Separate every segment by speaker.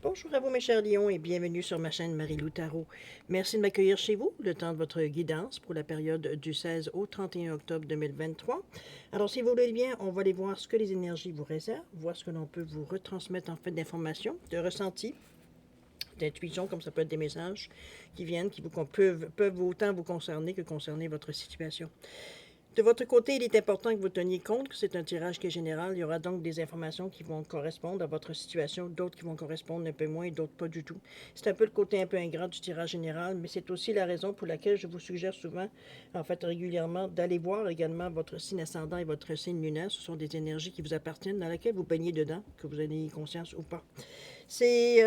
Speaker 1: Bonjour à vous mes chers lions et bienvenue sur ma chaîne Marie-Lou Tarot. Merci de m'accueillir chez vous, le temps de votre guidance pour la période du 16 au 31 octobre 2023. Alors si vous voulez bien, on va aller voir ce que les énergies vous réservent, voir ce que l'on peut vous retransmettre en fait d'informations, de ressentis, d'intuition, comme ça peut être des messages qui viennent, qui peuvent autant vous concerner que concerner votre situation. De votre côté, il est important que vous teniez compte que c'est un tirage qui est général. Il y aura donc des informations qui vont correspondre à votre situation, d'autres qui vont correspondre un peu moins, d'autres pas du tout. C'est un peu le côté un peu ingrat du tirage général, mais c'est aussi la raison pour laquelle je vous suggère souvent, en fait régulièrement, d'aller voir également votre signe ascendant et votre signe lunaire. Ce sont des énergies qui vous appartiennent, dans lesquelles vous baignez dedans, que vous en ayez conscience ou pas. C'est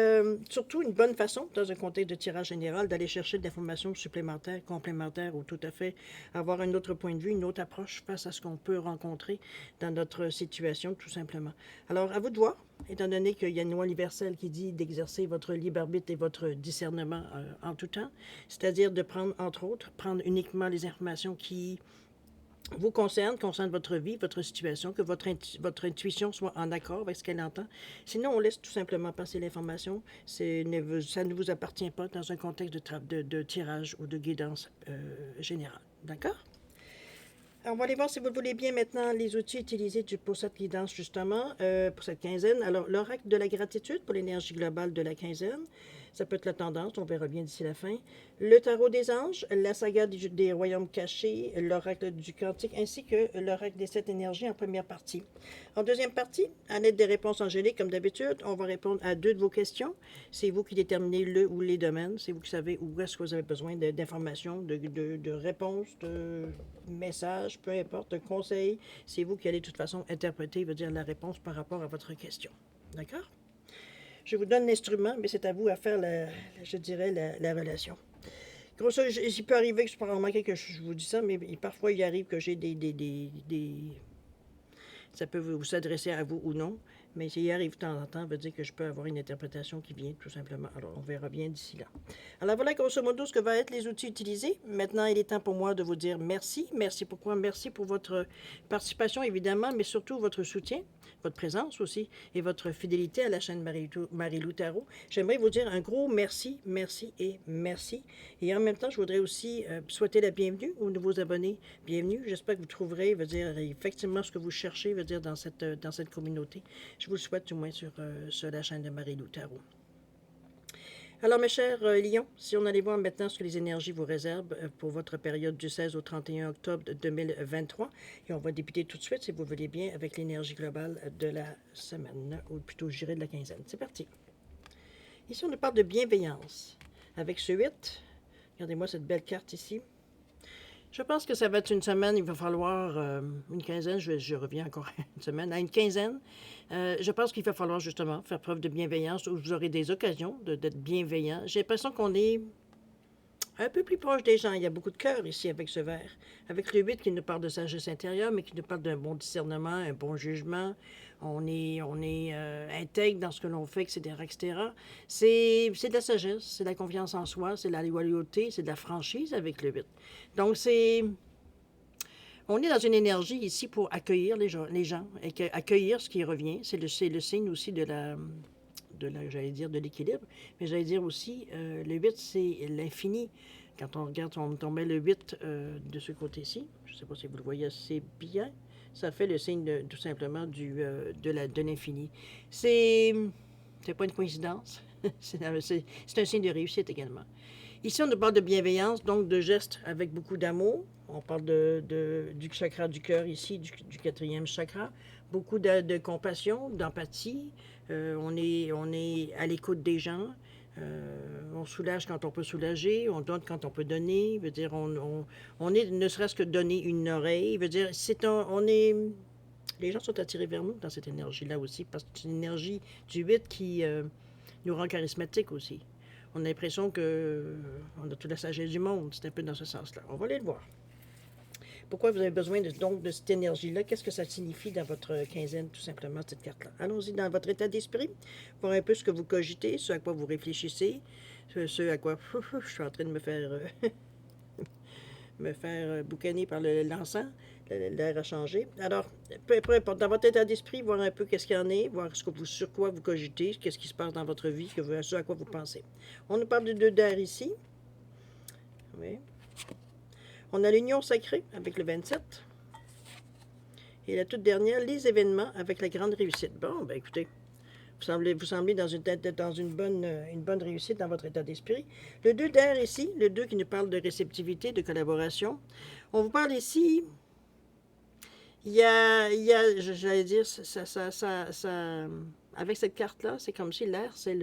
Speaker 1: surtout une bonne façon, dans un contexte de tirage général, d'aller chercher de l'information supplémentaire, complémentaire ou tout à fait avoir un autre point de vue, une autre approche face à ce qu'on peut rencontrer dans notre situation, tout simplement. Alors, à vous de voir, étant donné qu'il y a une loi universelle qui dit d'exercer votre libre arbitre et votre discernement en tout temps, c'est-à-dire de prendre, entre autres, prendre uniquement les informations qui vous concerne votre vie, votre situation, que votre intuition soit en accord avec ce qu'elle entend. Sinon, on laisse tout simplement passer l'information. Ça ne vous appartient pas dans un contexte de tirage ou de guidance générale. D'accord? Alors, on va aller voir si vous le voulez bien maintenant les outils utilisés pour cette guidance justement, pour cette quinzaine. Alors, l'oracle de la gratitude pour l'énergie globale de la quinzaine. Ça peut être la tendance, on verra bien d'ici la fin. Le tarot des anges, la saga des royaumes cachés, l'oracle du cantique, ainsi que l'oracle des sept énergies en première partie. En deuxième partie, à l'aide des réponses angéliques, comme d'habitude, on va répondre à deux de vos questions. C'est vous qui déterminez le ou les domaines. C'est vous qui savez où est-ce que vous avez besoin d'informations, de réponses, de messages, peu importe, de conseils. C'est vous qui allez de toute façon interpréter, veut dire la réponse par rapport à votre question. D'accord? Je vous donne l'instrument, mais c'est à vous à faire, je dirais, la relation. Grosso, il peut arriver que je peux remarquer que je vous dis ça, mais parfois il arrive que j'ai ça peut vous s'adresser à vous ou non, mais s'il arrive de temps en temps, ça veut dire que je peux avoir une interprétation qui vient tout simplement. Alors, on verra bien d'ici là. Alors voilà grosso modo ce que vont être les outils utilisés. Maintenant, il est temps pour moi de vous dire merci. Merci pourquoi? Merci pour votre participation, évidemment, mais surtout votre soutien, votre présence aussi, et votre fidélité à la chaîne Marie-Lou Tarot. J'aimerais vous dire un gros merci, merci et merci. Et en même temps, je voudrais aussi souhaiter la bienvenue aux nouveaux abonnés. Bienvenue. J'espère que vous trouverez, effectivement ce que vous cherchez, dans cette communauté. Je vous le souhaite, du moins, sur la chaîne de Marie-Lou Tarot. Alors, mes chers lions, si on allait voir maintenant ce que les énergies vous réservent pour votre période du 16 au 31 octobre 2023, et on va débuter tout de suite, si vous voulez bien, avec l'énergie globale de la semaine, ou plutôt, je dirais, de la quinzaine. C'est parti. Ici, on nous parle de bienveillance. Avec ce 8, regardez-moi cette belle carte ici. Je pense que ça va être une semaine, il va falloir une quinzaine, je reviens encore une semaine, à une quinzaine. Je pense qu'il va falloir justement faire preuve de bienveillance, où vous aurez des occasions d'être bienveillant. J'ai l'impression qu'on est un peu plus proche des gens. Il y a beaucoup de cœur ici avec ce verre. Avec le 8 qui nous parle de sagesse intérieure, mais qui nous parle d'un bon discernement, un bon jugement. On est intègre dans ce que l'on fait, etc., etc. C'est de la sagesse, c'est de la confiance en soi, c'est de la loyauté, c'est de la franchise avec le 8. Donc, on est dans une énergie ici pour accueillir les gens et accueillir ce qui revient. C'est le signe aussi j'allais dire de l'équilibre, mais j'allais dire aussi, le 8, c'est l'infini. Quand on regarde, on met le 8 de ce côté-ci, je ne sais pas si vous le voyez assez bien, ça fait le signe tout simplement de l'infini. C'est pas une coïncidence, c'est un signe de réussite également. Ici, on nous parle de bienveillance, donc de gestes avec beaucoup d'amour. On parle du chakra du cœur ici, du quatrième chakra. Beaucoup de compassion, d'empathie. On est à l'écoute des gens. On soulage quand on peut soulager. On donne quand on peut donner. Veut dire, on est ne serait-ce que donner une oreille. Veut dire, les gens sont attirés vers nous dans cette énergie-là aussi, parce que c'est une énergie du 8 qui nous rend charismatiques aussi. On a l'impression qu'on a toute la sagesse du monde. C'est un peu dans ce sens-là. On va aller le voir. Pourquoi vous avez besoin de cette énergie-là? Qu'est-ce que ça signifie dans votre quinzaine, tout simplement, cette carte-là? Allons-y dans votre état d'esprit, voir un peu ce que vous cogitez, ce à quoi vous réfléchissez, ce à quoi je suis en train de me faire boucaner par l'encens. L'air a changé. Alors, peu importe, dans votre état d'esprit, voir un peu qu'est-ce qu'il y en est, voir sur quoi vous cogitez, qu'est-ce qui se passe dans votre vie, ce à quoi vous pensez. On nous parle de deux d'air ici. Oui. On a l'union sacrée avec le 27. Et la toute dernière, les événements avec la grande réussite. Bon, ben écoutez, vous semblez dans une bonne réussite dans votre état d'esprit. Le 2 d'air ici, le 2 qui nous parle de réceptivité, de collaboration. On vous parle ici, j'allais dire, avec cette carte-là, c'est comme si l'air, c'est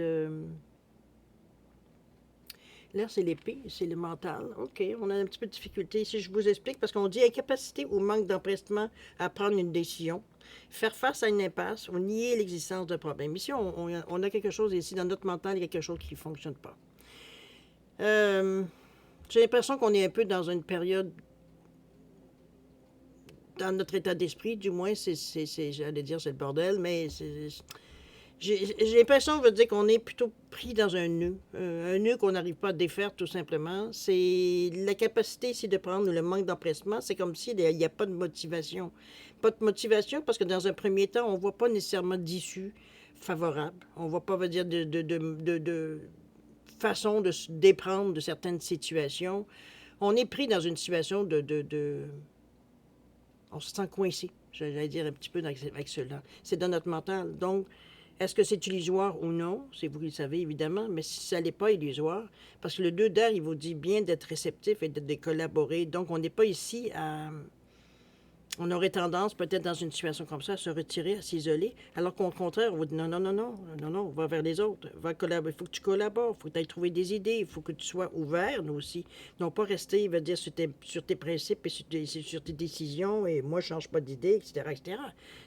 Speaker 1: l'épée, c'est le mental. OK, on a un petit peu de difficulté ici. Je vous explique parce qu'on dit incapacité ou manque d'empressement à prendre une décision, faire face à une impasse ou nier l'existence d'un problème. Ici, on a quelque chose ici dans notre mental, il y a quelque chose qui ne fonctionne pas. J'ai l'impression qu'on est un peu dans une période, dans notre état d'esprit, du moins, j'allais dire c'est le bordel, mais j'ai l'impression, veut dire qu'on est plutôt pris dans un nœud qu'on n'arrive pas à défaire tout simplement. C'est la capacité ici de prendre le manque d'empressement, c'est comme s'il n'y a pas de motivation. Pas de motivation parce que dans un premier temps, on ne voit pas nécessairement d'issue favorable. On ne voit pas, veut dire, de façon de se déprendre de certaines situations. On est pris dans une situation on se sent coincé, j'allais dire un petit peu avec cela. C'est dans notre mental. Donc, est-ce que c'est illusoire ou non? C'est vous qui le savez, évidemment, mais si ça n'est pas illusoire, parce que le 2 d'air, il vous dit bien d'être réceptif et de collaborer. Donc, on n'est pas ici à... On aurait tendance, peut-être dans une situation comme ça, à se retirer, à s'isoler, alors qu'au contraire, on vous dit non, non, non, non, non, non, va vers les autres, va collaborer. Il faut que tu collabores, il faut que tu ailles trouver des idées, il faut que tu sois ouvert, nous aussi. Non pas rester, il va dire, sur tes principes et sur tes décisions, et moi, je ne change pas d'idée, etc., etc.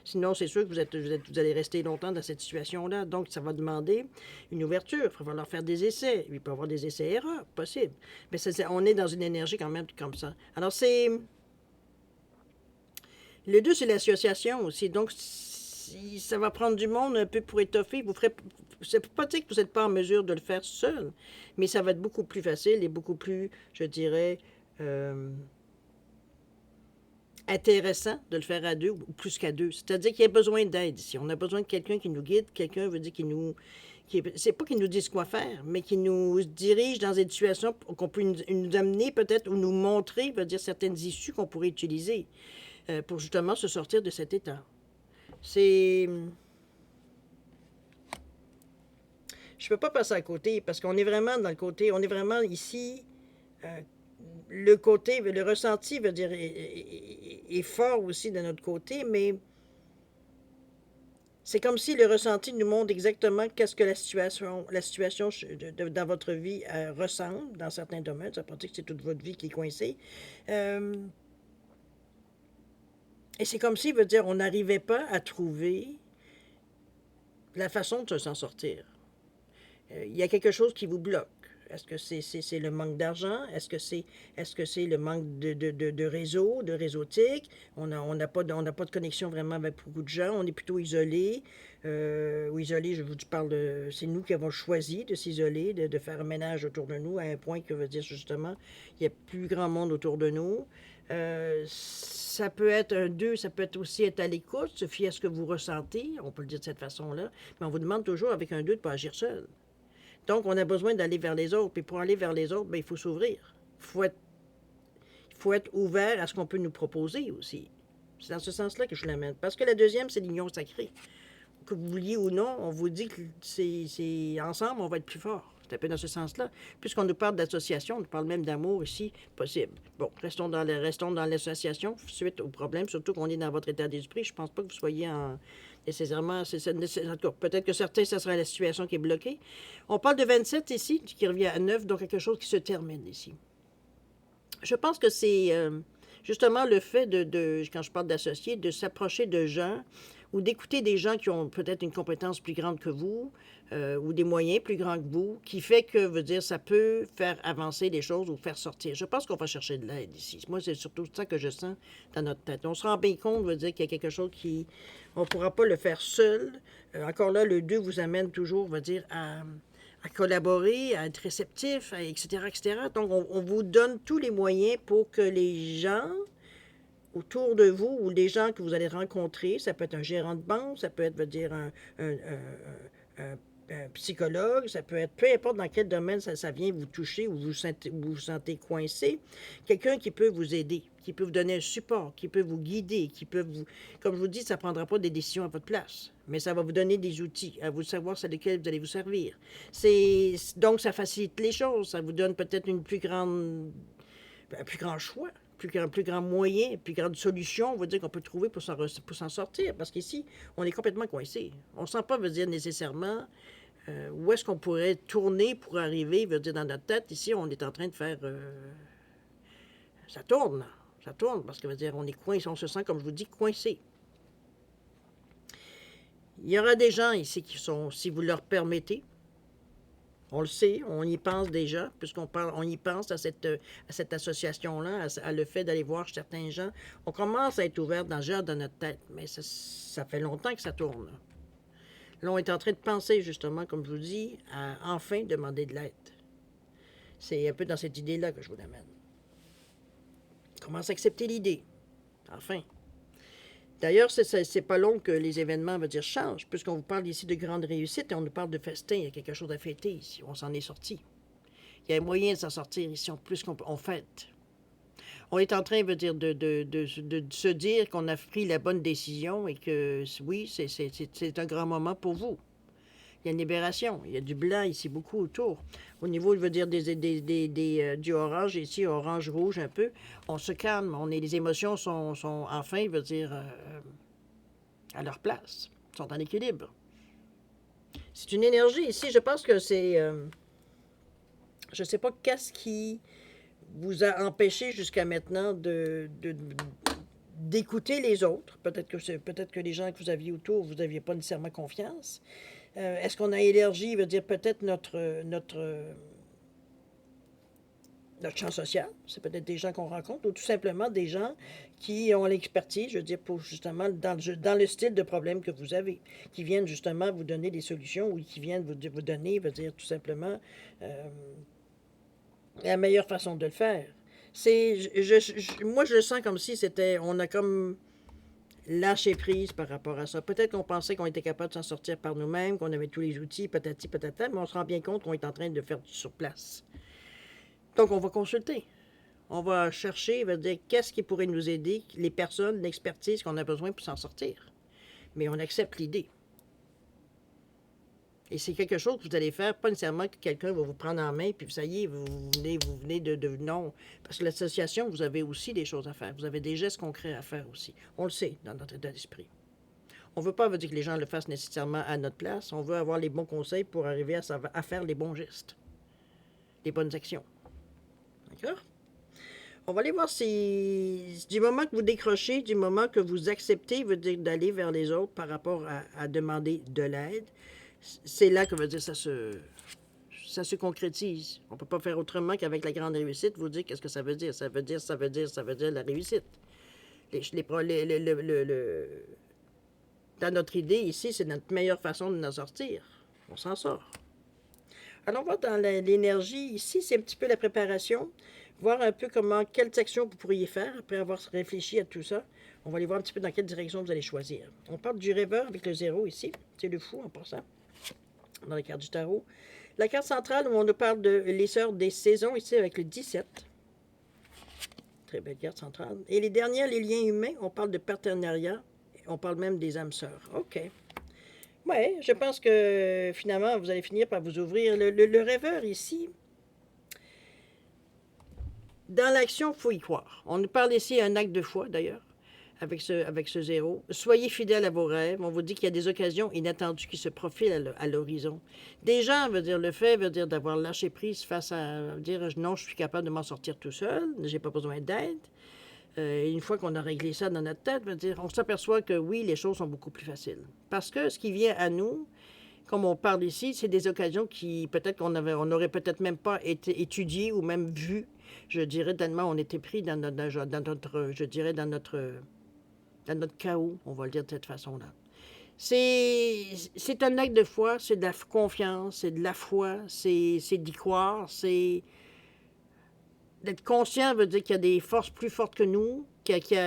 Speaker 1: Sinon, c'est sûr que vous allez rester longtemps dans cette situation-là. Donc, ça va demander une ouverture. Il va falloir faire des essais. Il peut y avoir des essais-erreurs, possible. Mais on est dans une énergie quand même comme ça. Alors, le 2, c'est l'association aussi. Donc, ça va prendre du monde un peu pour étoffer. C'est pas dire que vous n'êtes pas en mesure de le faire seul, mais ça va être beaucoup plus facile et beaucoup plus, je dirais, intéressant de le faire à deux ou plus qu'à deux. C'est-à-dire qu'il y a besoin d'aide ici. On a besoin de quelqu'un qui nous guide. Quelqu'un veut dire c'est pas qu'il nous dise quoi faire, mais qui nous dirige dans une situation qu'on peut nous amener peut-être ou nous montrer, veut dire certaines issues qu'on pourrait utiliser pour justement se sortir de cet état. Je peux pas passer à côté parce qu'on est vraiment dans le côté, on est vraiment ici, le ressenti veut dire est fort aussi de notre côté, mais c'est comme si le ressenti nous montre exactement qu'est-ce que la situation dans votre vie ressemble dans certains domaines. Ça veut pas dire que c'est toute votre vie qui est coincée. Et c'est comme si, veut dire, on n'arrivait pas à trouver la façon de s'en sortir. Il y a quelque chose qui vous bloque. Est-ce que c'est le manque d'argent? Est-ce que c'est le manque de réseau, de réseautique? On n'a pas de connexion vraiment avec beaucoup de gens. On est plutôt isolé. Ou isolé, je vous parle de... C'est nous qui avons choisi de s'isoler, de faire un ménage autour de nous, à un point que veut dire justement, il y a plus grand monde autour de nous. Ça peut être un 2, ça peut être aussi être à l'écoute, se fier à ce que vous ressentez, on peut le dire de cette façon-là, mais on vous demande toujours avec un 2 de ne pas agir seul. Donc, on a besoin d'aller vers les autres, puis pour aller vers les autres, bien, il faut s'ouvrir. Il faut être ouvert à ce qu'on peut nous proposer aussi. C'est dans ce sens-là que je l'amène. Parce que la deuxième, c'est l'union sacrée. Que vous vouliez ou non, on vous dit que c'est ensemble, on va être plus fort. C'est un peu dans ce sens-là. Puisqu'on nous parle d'association, on nous parle même d'amour ici, possible. Bon, restons dans l'association suite au problème, surtout qu'on est dans votre état d'esprit. Je ne pense pas que vous soyez nécessairement... Peut-être que certains, ça sera la situation qui est bloquée. On parle de 27 ici, qui revient à 9, donc quelque chose qui se termine ici. Je pense que c'est justement le fait quand je parle d'associer, de s'approcher de gens ou d'écouter des gens qui ont peut-être une compétence plus grande que vous ou des moyens plus grands que vous, qui fait que, veut dire, ça peut faire avancer les choses ou faire sortir. Je pense qu'on va chercher de l'aide ici. Moi, c'est surtout ça que je sens dans notre tête. On se rend bien compte, veut dire, qu'il y a quelque chose on ne pourra pas le faire seul. Encore là, le 2 vous amène toujours, veut dire, à collaborer, à être réceptif, etc., etc. Donc, on vous donne tous les moyens pour que les gens autour de vous ou les gens que vous allez rencontrer. Ça peut être un gérant de banque, ça peut être, veut dire, un psychologue, ça peut être, peu importe dans quel domaine ça vient vous toucher ou vous sentez coincé, quelqu'un qui peut vous aider, qui peut vous donner un support, qui peut vous guider, qui peut vous, comme je vous dis, ça ne prendra pas des décisions à votre place, mais ça va vous donner des outils, à vous savoir c'est lesquels vous allez vous servir. Donc, ça facilite les choses, ça vous donne peut-être un plus grand choix, plus grand moyen, plus grande solution, on va dire qu'on peut trouver pour s'en sortir. Parce qu'ici, on est complètement coincé. On ne sent pas, veut dire nécessairement, où est-ce qu'on pourrait tourner pour arriver, veut dire dans notre tête. Ici, on est en train de faire... ça tourne, parce que veut dire, on est coincé, on se sent, comme je vous dis, coincé. Il y aura des gens ici qui sont, si vous leur permettez, on le sait, on y pense déjà, on y pense à cette association-là, à le fait d'aller voir certains gens. On commence à être ouvert dans notre tête, mais ça fait longtemps que ça tourne. Là, on est en train de penser, justement, comme je vous dis, à enfin demander de l'aide. C'est un peu dans cette idée-là que je vous amène. On commence à accepter l'idée. Enfin. D'ailleurs, c'est pas long que les événements, changent, puisqu'on vous parle ici de grandes réussites et on nous parle de festin. Il y a quelque chose à fêter ici. On s'en est sorti. Il y a un moyen de s'en sortir ici, plus qu'on fête. On est en train, de se dire qu'on a pris la bonne décision et que, oui, c'est un grand moment pour vous. Il y a une libération. Il y a du blanc ici, beaucoup autour. Au niveau, du orange ici, orange-rouge un peu, on se calme. Les émotions sont enfin, à leur place. Sont en équilibre. C'est une énergie ici. Je pense que c'est... je ne sais pas qu'est-ce qui vous a empêché jusqu'à maintenant d'écouter les autres. Peut-être que les gens que vous aviez autour, vous n'aviez pas nécessairement confiance. Est-ce qu'on a élargi, peut-être notre champ social? C'est peut-être des gens qu'on rencontre ou tout simplement des gens qui ont l'expertise, pour justement dans le style de problème que vous avez, qui viennent justement vous donner des solutions ou qui viennent vous donner, tout simplement, la meilleure façon de le faire. Moi, je le sens comme si on a comme lâché prise par rapport à ça. Peut-être qu'on pensait qu'on était capable de s'en sortir par nous-mêmes, qu'on avait tous les outils, patati patata, mais on se rend bien compte qu'on est en train de faire du sur place. Donc, on va consulter. On va chercher, qu'est-ce qui pourrait nous aider, les personnes, l'expertise qu'on a besoin pour s'en sortir. Mais on accepte l'idée. Et c'est quelque chose que vous allez faire, pas nécessairement que quelqu'un va vous prendre en main, puis ça y est, vous venez de... Non, parce que l'association, vous avez aussi des choses à faire. Vous avez des gestes concrets à faire aussi. On le sait dans notre état d'esprit. On ne veut pas dire que les gens le fassent nécessairement à notre place. On veut avoir les bons conseils pour arriver à faire les bons gestes, les bonnes actions. D'accord? On va aller voir si du moment que vous décrochez, du moment que vous acceptez, veut dire d'aller vers les autres par rapport à demander de l'aide, c'est là que ça se concrétise. On ne peut pas faire autrement qu'avec la grande réussite, vous dire qu'est-ce que ça veut dire. Ça veut dire la réussite. Dans notre idée ici, c'est notre meilleure façon de nous sortir. On s'en sort. Alors, on va dans l'énergie. Ici, c'est un petit peu la préparation. Voir un peu quelles actions vous pourriez faire après avoir réfléchi à tout ça. On va aller voir un petit peu dans quelle direction vous allez choisir. On parle du rêveur avec le 0 ici. C'est le fou en passant. Dans la carte du tarot. La carte centrale où on nous parle de l'essor des saisons ici avec le 17. Très belle carte centrale. Et les dernières, les liens humains, on parle de partenariat. On parle même des âmes sœurs. OK. Ouais, je pense que finalement, vous allez finir par vous ouvrir. Le rêveur ici, dans l'action, il faut y croire. On nous parle ici d'un acte de foi, d'ailleurs, avec ce 0. Soyez fidèles à vos rêves. On vous dit qu'il y a des occasions inattendues qui se profilent à l'horizon. Déjà, le fait d'avoir lâché prise face à dire non, je suis capable de m'en sortir tout seul, j'ai pas besoin d'aide. Une fois qu'on a réglé ça dans notre tête, on s'aperçoit que oui, les choses sont beaucoup plus faciles. Parce que ce qui vient à nous, comme on parle ici, c'est des occasions qui peut-être on n'aurait peut-être même pas été étudiées ou même vues. Je dirais tellement on était pris dans notre chaos, on va le dire de cette façon-là. C'est un acte de foi, c'est de la confiance, c'est de la foi, c'est d'y croire, c'est d'être conscient veut dire qu'il y a des forces plus fortes que nous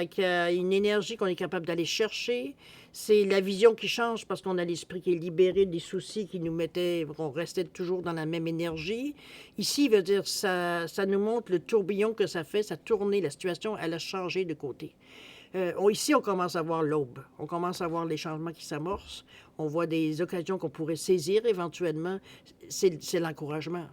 Speaker 1: qui a une énergie qu'on est capable d'aller chercher. C'est la vision qui change parce qu'on a l'esprit qui est libéré des soucis qui nous mettaient, on restait toujours dans la même énergie. Ici, veut dire, ça nous montre le tourbillon que ça fait, ça tourné, la situation, elle a changé de côté. Ici, on commence à voir l'aube. On commence à voir les changements qui s'amorcent. On voit des occasions qu'on pourrait saisir éventuellement. C'est l'encouragement.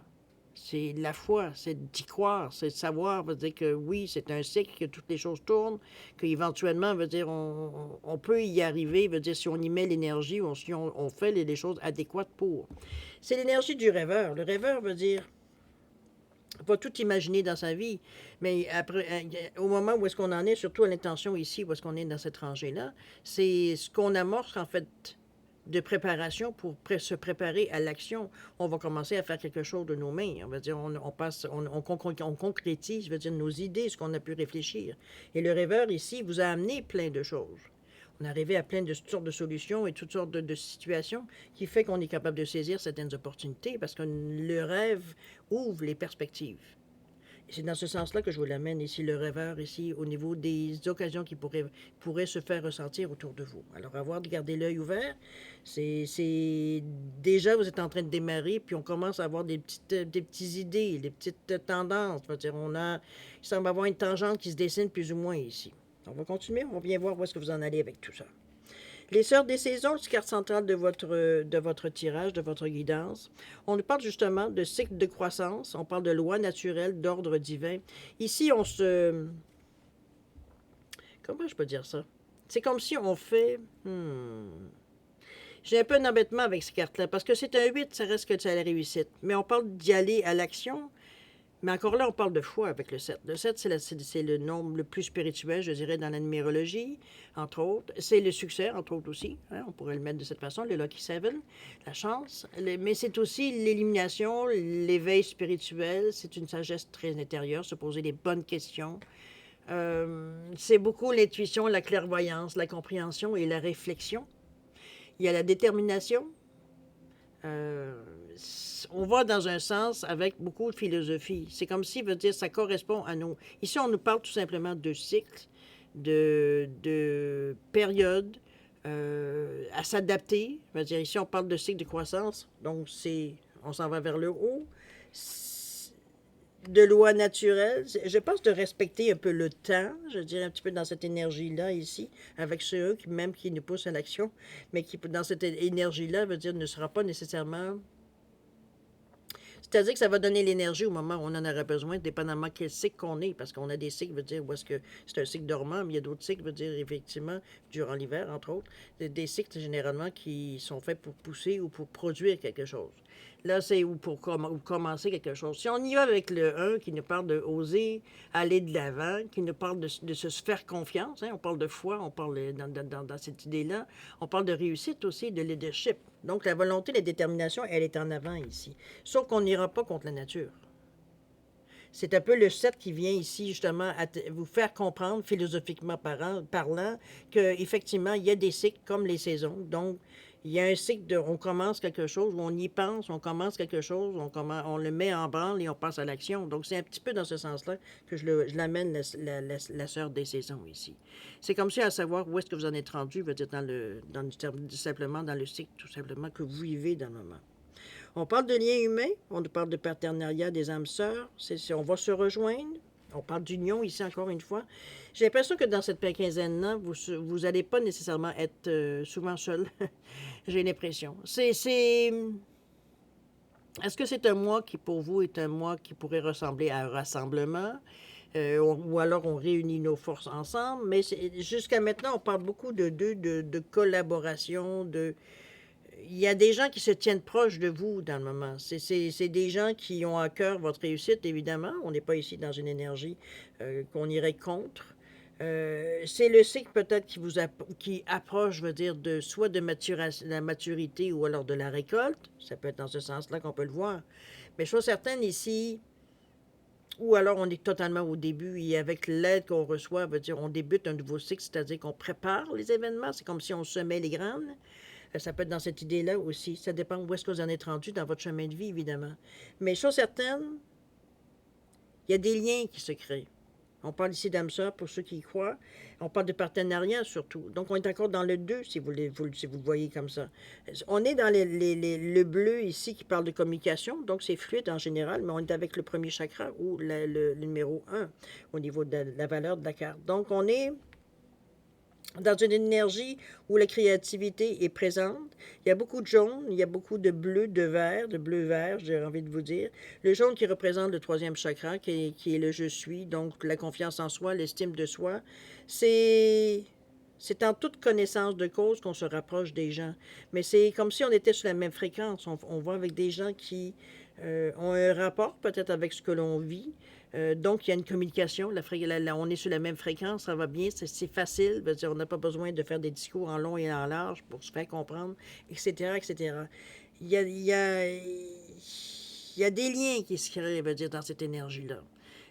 Speaker 1: C'est la foi, c'est d'y croire, c'est de savoir, veut dire que oui, c'est un cycle, que toutes les choses tournent, qu'éventuellement, veut dire, on peut y arriver, veut dire, si on y met l'énergie, ou si on fait les choses adéquates pour. C'est l'énergie du rêveur. Le rêveur veut dire, va tout imaginer dans sa vie, mais après, au moment où est-ce qu'on en est, surtout à l'intention ici, où est-ce qu'on est dans cette rangée-là, c'est ce qu'on amorce, en fait, de préparation pour se préparer à l'action. On va commencer à faire quelque chose de nos mains. On va dire, on concrétise, je veux dire, nos idées, ce qu'on a pu réfléchir. Et le rêveur ici vous a amené plein de choses. On est arrivé à plein de toutes sortes de solutions et toutes sortes de situations qui fait qu'on est capable de saisir certaines opportunités parce que le rêve ouvre les perspectives. Et c'est dans ce sens-là que je vous l'amène ici, le rêveur, ici, au niveau des occasions qui pourraient se faire ressentir autour de vous. Alors, avoir de garder l'œil ouvert, c'est déjà, vous êtes en train de démarrer, puis on commence à avoir des petites idées, des petites tendances. C'est-à-dire, il semble avoir une tangente qui se dessine plus ou moins ici. On va continuer, on va bien voir où est-ce que vous en allez avec tout ça. Les sœurs des saisons, c'est carte centrale de votre tirage, de votre guidance. On nous parle justement de cycle de croissance, on parle de loi naturelle, d'ordre divin. Ici, comment je peux dire ça? C'est comme si on fait... J'ai un peu d'embêtement avec ces cartes-là, parce que c'est un 8, ça reste que c'est à la réussite. Mais on parle d'y aller à l'action. Mais encore là, on parle de foi avec le 7. Le 7, c'est le nombre le plus spirituel, je dirais, dans la numérologie, entre autres. C'est le succès, entre autres aussi. Hein, on pourrait le mettre de cette façon, le Lucky 7, la chance. Mais c'est aussi l'élimination, l'éveil spirituel. C'est une sagesse très intérieure, se poser les bonnes questions. C'est beaucoup l'intuition, la clairvoyance, la compréhension et la réflexion. Il y a la détermination. On va dans un sens avec beaucoup de philosophie. C'est comme si, veut dire, ça correspond à nous. Ici, on nous parle tout simplement de cycles, de périodes, à s'adapter. Je veux dire, ici, on parle de cycle de croissance, donc on s'en va vers le haut. De loi naturelle, je pense de respecter un peu le temps, je dirais un petit peu dans cette énergie-là ici, avec ceux même qui nous poussent à l'action, mais qui, dans cette énergie-là, veut dire ne sera pas nécessairement... C'est-à-dire que ça va donner l'énergie au moment où on en aura besoin, dépendamment quel cycle qu'on est, parce qu'on a des cycles, veut dire, où est-ce que c'est un cycle dormant, mais il y a d'autres cycles, veut dire, effectivement, durant l'hiver, entre autres, des cycles, généralement, qui sont faits pour pousser ou pour produire quelque chose. Là, c'est pour commencer quelque chose. Si on y va avec le 1 qui nous parle de oser aller de l'avant, qui nous parle de se faire confiance, hein, on parle de foi, on parle dans cette idée-là, on parle de réussite aussi, de leadership. Donc, la volonté, la détermination, elle est en avant ici. Sauf qu'on n'ira pas contre la nature. C'est un peu le 7 qui vient ici, justement, vous faire comprendre, philosophiquement parlant, qu'effectivement, il y a des cycles comme les saisons. Donc, il y a un cycle on commence quelque chose, on y pense, on commence quelque chose, on le met en branle et on passe à l'action. Donc, c'est un petit peu dans ce sens-là que je l'amène, la sœur des saisons ici. C'est comme si à savoir où est-ce que vous en êtes rendu, veut dire simplement dans le cycle, tout simplement, que vous vivez dans le moment. On parle de liens humains, on parle de partenariat des âmes sœurs, on va se rejoindre. On parle d'union ici encore une fois. J'ai l'impression que dans cette quinzaine-là, vous n'allez pas nécessairement être souvent seul. J'ai l'impression. Est-ce que c'est un mois qui, pour vous, est un mois qui pourrait ressembler à un rassemblement? Ou alors on réunit nos forces ensemble? Mais jusqu'à maintenant, on parle beaucoup de collaboration, il y a des gens qui se tiennent proches de vous dans le moment. C'est des gens qui ont à cœur votre réussite, évidemment. On n'est pas ici dans une énergie qu'on irait contre. C'est le cycle peut-être qui approche, je veux dire, soit de la maturité ou alors de la récolte. Ça peut être dans ce sens-là qu'on peut le voir. Mais chose certaine ici, ou alors on est totalement au début et avec l'aide qu'on reçoit, veut dire, on débute un nouveau cycle, c'est-à-dire qu'on prépare les événements. C'est comme si on semait les graines. Ça peut être dans cette idée-là aussi. Ça dépend où est-ce que vous en êtes rendu dans votre chemin de vie, évidemment. Mais chose certaine, il y a des liens qui se créent. On parle ici d'âme sœur pour ceux qui y croient. On parle de partenariat surtout. Donc, on est encore dans le 2 si si vous le voyez comme ça. On est dans le bleu ici qui parle de communication, donc c'est fluide en général, mais on est avec le premier chakra ou le numéro 1 au niveau de la valeur de la carte. Donc, on est dans une énergie où la créativité est présente. Il y a beaucoup de jaune, il y a beaucoup de bleu-vert, j'ai envie de vous dire. Le jaune qui représente le troisième chakra, qui est le je suis, donc la confiance en soi, l'estime de soi. C'est en toute connaissance de cause qu'on se rapproche des gens. Mais c'est comme si on était sur la même fréquence. On va avec des gens qui ont un rapport peut-être avec ce que l'on vit. Donc, il y a une communication. On est sur la même fréquence, ça va bien, c'est facile. Veut dire, on n'a pas besoin de faire des discours en long et en large pour se faire comprendre, etc., etc. Il y a, il y a, il y a des liens qui se créent, veut dire, dans cette énergie-là.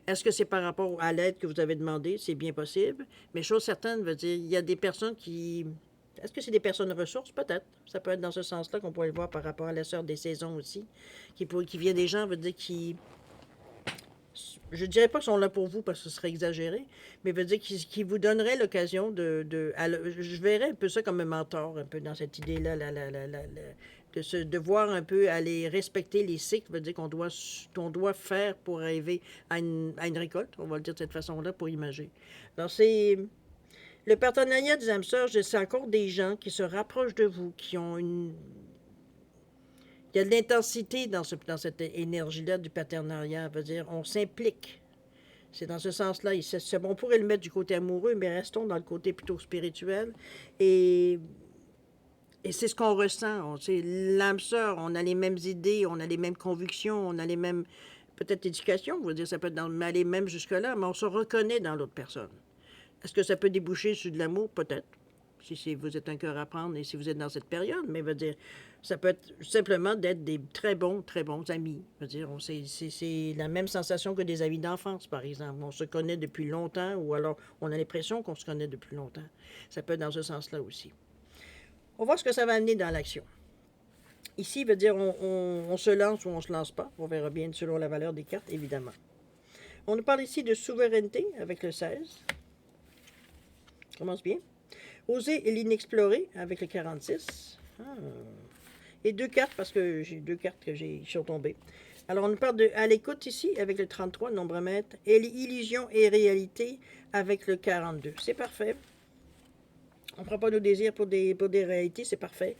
Speaker 1: Est-ce que c'est par rapport à l'aide que vous avez demandé? C'est bien possible. Mais chose certaine, veut dire, il y a des personnes qui... Est-ce que c'est des personnes ressources? Peut-être. Ça peut être dans ce sens-là qu'on pourrait le voir par rapport à la sœur des saisons aussi. Qui vient des gens, veut dire, qui... Je ne dirais pas qu'ils sont là pour vous parce que ce serait exagéré, mais veut dire qu'ils vous donneraient l'occasion je verrais un peu ça comme un mentor, un peu dans cette idée-là, de voir un peu aller respecter les cycles, veut dire qu'on doit faire pour arriver à une récolte, on va le dire de cette façon-là, pour imager. Alors, c'est. Le partenariat des âmes sœurs, c'est encore des gens qui se rapprochent de vous, qui ont une. Il y a de l'intensité dans cette énergie-là du partenariat, veut dire on s'implique. C'est dans ce sens-là. On pourrait le mettre du côté amoureux, mais restons dans le côté plutôt spirituel. Et, et c'est ce qu'on ressent. C'est l'âme sœur, on a les mêmes idées, on a les mêmes convictions, on a les mêmes, peut-être éducation, on va dire, ça peut aller même jusque-là, mais on se reconnaît dans l'autre personne. Est-ce que ça peut déboucher sur de l'amour? Peut-être. Si vous êtes un cœur à prendre et si vous êtes dans cette période, mais veut dire, ça peut être simplement d'être des très bons amis. Veut dire, c'est la même sensation que des amis d'enfance, par exemple. On se connaît depuis longtemps ou alors on a l'impression qu'on se connaît depuis longtemps. Ça peut être dans ce sens-là aussi. On va voir ce que ça va amener dans l'action. Ici, veut dire, on se lance ou on se lance pas. On verra bien selon la valeur des cartes, évidemment. On nous parle ici de souveraineté avec le 16. Commence bien. Oser l'inexploré avec le 46. Ah. Et deux cartes, parce que j'ai deux cartes qui sont tombées. Alors, on nous parle de à l'écoute ici avec le 33, nombre-mètre, et illusion et réalité avec le 42. C'est parfait. On ne prend pas nos désirs pour des réalités, c'est parfait.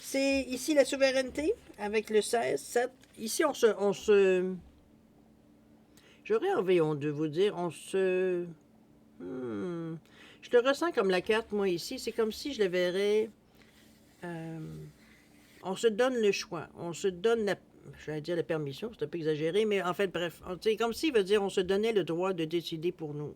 Speaker 1: C'est ici la souveraineté avec le 16, 7. Ici, on se... J'aurais envie de vous dire, on se... Je le ressens comme la carte, moi, ici. C'est comme si je le verrais... on se donne le choix. On se donne je vais dire la permission, c'est un peu exagéré, mais en fait, bref. C'est comme si, veut dire, on se donnait le droit de décider pour nous.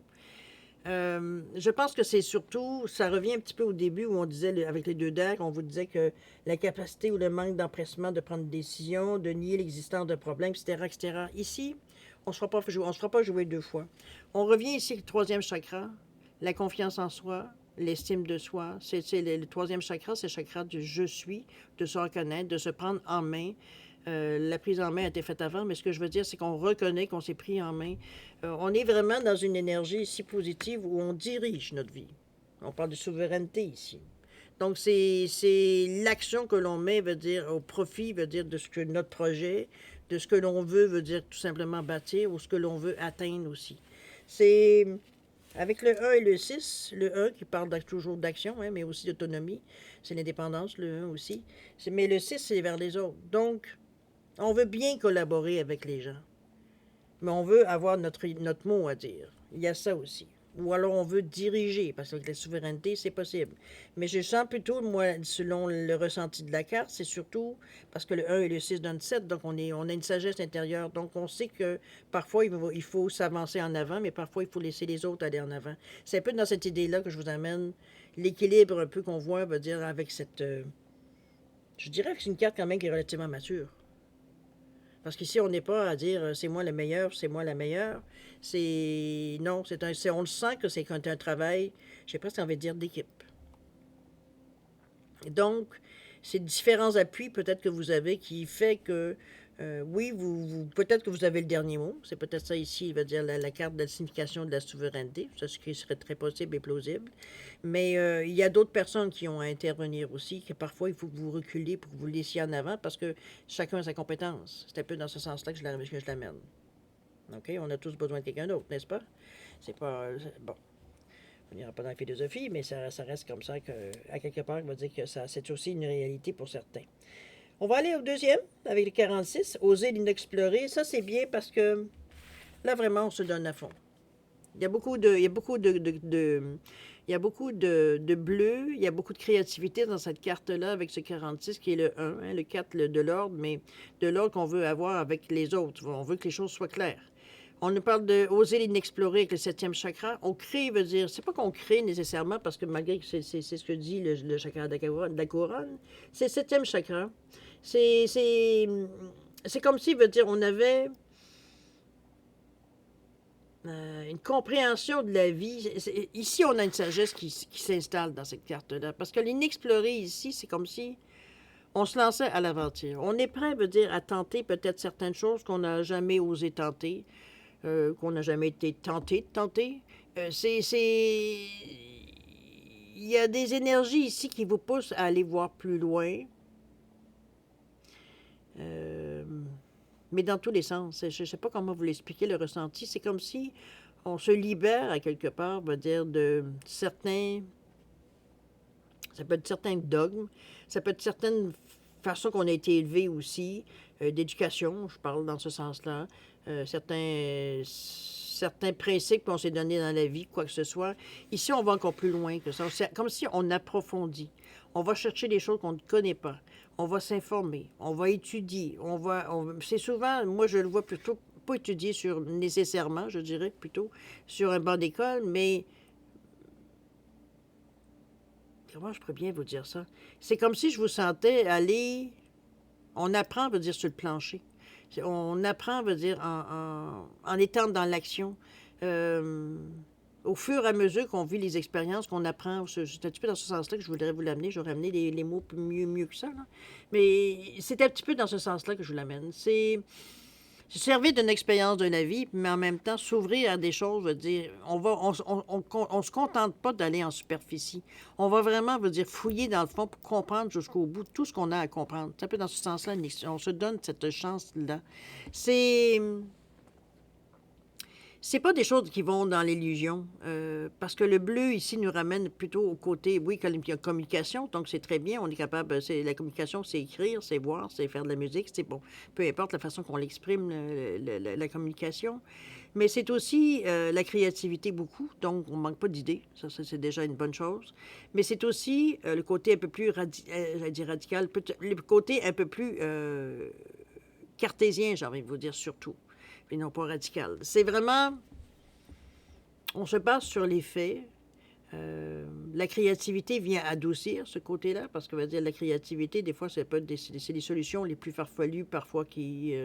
Speaker 1: Je pense que c'est surtout, ça revient un petit peu au début où on disait, avec les deux dagues, on vous disait que la capacité ou le manque d'empressement de prendre des décisions, de nier l'existence de problèmes, etc., etc. Ici, on ne se fera pas jouer deux fois. On revient ici avec le troisième chakra, la confiance en soi, l'estime de soi. Le troisième chakra, c'est le chakra du je suis, de se reconnaître, de se prendre en main. La prise en main a été faite avant, mais ce que je veux dire, c'est qu'on reconnaît qu'on s'est pris en main. On est vraiment dans une énergie si positive où on dirige notre vie. On parle de souveraineté ici. Donc, c'est l'action que l'on met, veut dire, au profit, veut dire, de ce que notre projet, de ce que l'on veut dire tout simplement bâtir, ou ce que l'on veut atteindre aussi. C'est avec le 1 et le 6, le 1 qui parle toujours d'action, hein, mais aussi d'autonomie, c'est l'indépendance, le 1 aussi. Mais le 6, c'est vers les autres. Donc, on veut bien collaborer avec les gens, mais on veut avoir notre mot à dire. Il y a ça aussi. Ou alors on veut diriger, parce que la souveraineté, c'est possible. Mais je sens plutôt, moi, selon le ressenti de la carte, c'est surtout parce que le 1 et le 6 donnent 7, donc on a une sagesse intérieure. Donc on sait que parfois, il faut s'avancer en avant, mais parfois, il faut laisser les autres aller en avant. C'est un peu dans cette idée-là que je vous amène l'équilibre un peu qu'on voit, veut dire, avec cette... je dirais que c'est une carte quand même qui est relativement mature. Parce qu'ici, on n'est pas à dire c'est moi le meilleur, c'est moi la meilleure. C'est. Non, on le sent que c'est un travail, je sais pas si on veut dire d'équipe. Donc, c'est différents appuis peut-être que vous avez qui fait que Oui, peut-être que vous avez le dernier mot. C'est peut-être ça ici, il va dire la carte de la signification de la souveraineté. Ça, ce qui serait très possible et plausible. Mais il y a d'autres personnes qui ont à intervenir aussi, que parfois il faut que vous reculiez pour que vous laissiez en avant parce que chacun a sa compétence. C'est un peu dans ce sens-là que je l'amène. OK? On a tous besoin de quelqu'un d'autre, n'est-ce pas? C'est pas. Bon, on n'ira pas dans la philosophie, mais ça reste comme ça que, à quelque part, on va dire que ça, c'est aussi une réalité pour certains. On va aller au deuxième, avec le 46, oser l'inexploré. Ça, c'est bien parce que là, vraiment, on se donne à fond. Il y a beaucoup il y a beaucoup de bleu, il y a beaucoup de créativité dans cette carte-là avec ce 46 qui est le 1, hein, le 4 de l'ordre, mais de l'ordre qu'on veut avoir avec les autres. On veut que les choses soient claires. On nous parle de oser l'inexploré avec le septième chakra. On crée, veut dire, c'est pas qu'on crée nécessairement, parce que malgré que c'est ce que dit le chakra de la couronne, c'est le septième chakra. C'est, c'est, c'est comme si, veut dire, on avait une compréhension de la vie. Ici, on a une sagesse qui s'installe dans cette carte-là. Parce que l'inexploré ici, c'est comme si on se lançait à l'aventure. On est prêt, veut dire, à tenter peut-être certaines choses qu'on n'a jamais osé tenter, qu'on n'a jamais été tenté de tenter. Il y a des énergies ici qui vous poussent à aller voir plus loin. Euh, mais dans tous les sens. Je ne sais pas comment vous l'expliquer, le ressenti. C'est comme si on se libère à quelque part, on va dire, de certains. Ça peut être certains dogmes, ça peut être certaines façons qu'on a été élevé aussi, d'éducation, je parle dans ce sens-là, certains principes qu'on s'est donnés dans la vie, quoi que ce soit. Ici, on va encore plus loin que ça. C'est comme si on approfondit. On va chercher des choses qu'on ne connaît pas. On va s'informer. On va étudier. C'est souvent, moi, je le vois plutôt, pas étudier sur nécessairement, je dirais, plutôt sur un banc d'école, mais comment je pourrais bien vous dire ça? C'est comme si je vous sentais aller. On apprend, veut dire, sur le plancher. On apprend, veut dire, en étant dans l'action. Euh, Au fur et à mesure qu'on vit les expériences, qu'on apprend, c'est un petit peu dans ce sens-là que je voudrais vous l'amener. J'aurais amené les mots mieux que ça, là. Mais c'est un petit peu dans ce sens-là que je vous l'amène. C'est se servir d'une expérience de la vie, mais en même temps s'ouvrir à des choses, veut dire, on se contente pas d'aller en superficie. On va vraiment, veut dire, fouiller dans le fond pour comprendre jusqu'au bout tout ce qu'on a à comprendre. C'est un peu dans ce sens-là, on se donne cette chance-là. C'est c'est pas des choses qui vont dans l'illusion, parce que le bleu ici nous ramène plutôt au côté, oui, communication, donc c'est très bien, on est capable, la communication, c'est écrire, c'est voir, c'est faire de la musique, c'est bon, peu importe la façon qu'on l'exprime, la communication, mais c'est aussi la créativité beaucoup, donc on manque pas d'idées, ça c'est déjà une bonne chose, mais c'est aussi le côté un peu plus j'allais dire radical, le côté un peu plus cartésien, j'ai envie de vous dire surtout, puis non pas radical. C'est vraiment, on se base sur les faits. La créativité vient adoucir ce côté-là, parce que, va dire, la créativité, des fois, ça peut être c'est les solutions les plus farfelues, parfois, qui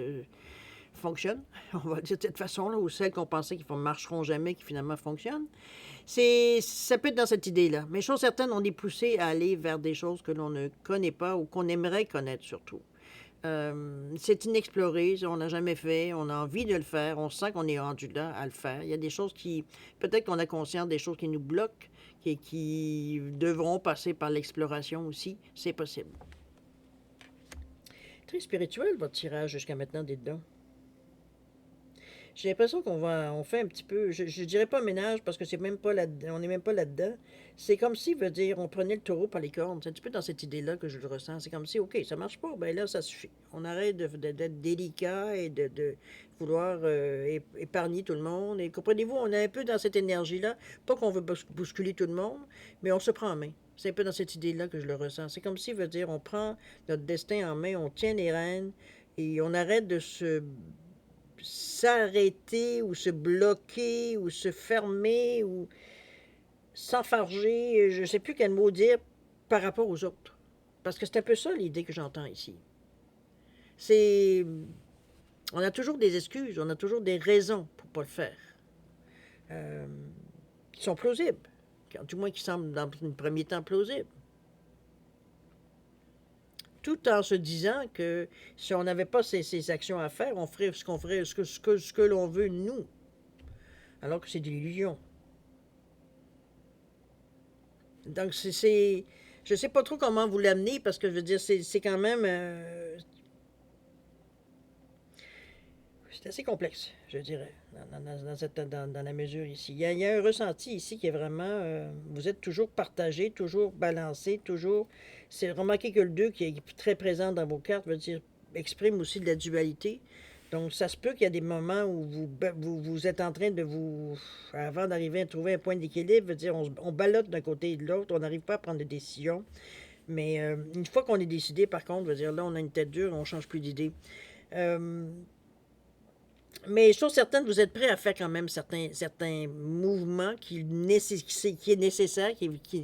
Speaker 1: fonctionnent, on va dire de cette façon-là, ou celles qu'on pensait qui ne marcheront jamais, qui finalement fonctionnent. Ça peut être dans cette idée-là. Mais chose certaine, on est poussé à aller vers des choses que l'on ne connaît pas ou qu'on aimerait connaître surtout. C'est inexploré, on n'a jamais fait, on a envie de le faire, on sent qu'on est rendu là à le faire. Il y a des choses qui, peut-être qu'on a conscience des choses qui nous bloquent, qui devront passer par l'exploration aussi, c'est possible. Très spirituel votre tirage jusqu'à maintenant des dons. J'ai l'impression on fait un petit peu, je dirais pas ménage parce que c'est même pas là, on n'est même pas là-dedans. C'est comme si, veut dire, on prenait le taureau par les cornes. C'est un petit peu dans cette idée-là que je le ressens. C'est comme si, OK, ça marche pas, ben là, ça suffit. On arrête d'être délicat et de vouloir épargner tout le monde. Et comprenez-vous, on est un peu dans cette énergie-là. Pas qu'on veut bousculer tout le monde, mais on se prend en main. C'est un peu dans cette idée-là que je le ressens. C'est comme si, veut dire, on prend notre destin en main, on tient les rênes et on arrête de s'arrêter ou se bloquer ou se fermer ou s'enfarger, je ne sais plus quel mot dire par rapport aux autres. Parce que c'est un peu ça l'idée que j'entends ici. C'est. On a toujours des excuses, on a toujours des raisons pour ne pas le faire. Euh, qui sont plausibles. Du moins qui semblent dans un premier temps plausibles. tout en se disant que si on n'avait pas ces actions à faire, on ferait ce qu'on ferait, ce que l'on veut, nous. Alors que c'est de l'illusion. Donc, je sais pas trop comment vous l'amener, parce que je veux dire, c'est quand même... c'est assez complexe, je dirais, dans la mesure ici. Il y a un ressenti ici qui est vraiment... vous êtes toujours partagé, toujours balancé, toujours... C'est remarquez que le 2 qui est très présent dans vos cartes, veut dire, exprime aussi de la dualité. Donc, ça se peut qu'il y a des moments où vous êtes en train de vous... Avant d'arriver à trouver un point d'équilibre, veut dire, on ballotte d'un côté et de l'autre, on n'arrive pas à prendre des décisions. Mais une fois qu'on est décidé, par contre, veut dire, là, on a une tête dure, on ne change plus d'idée. Mais je trouve certaine, vous êtes prêt à faire quand même certains mouvements qui est nécessaire,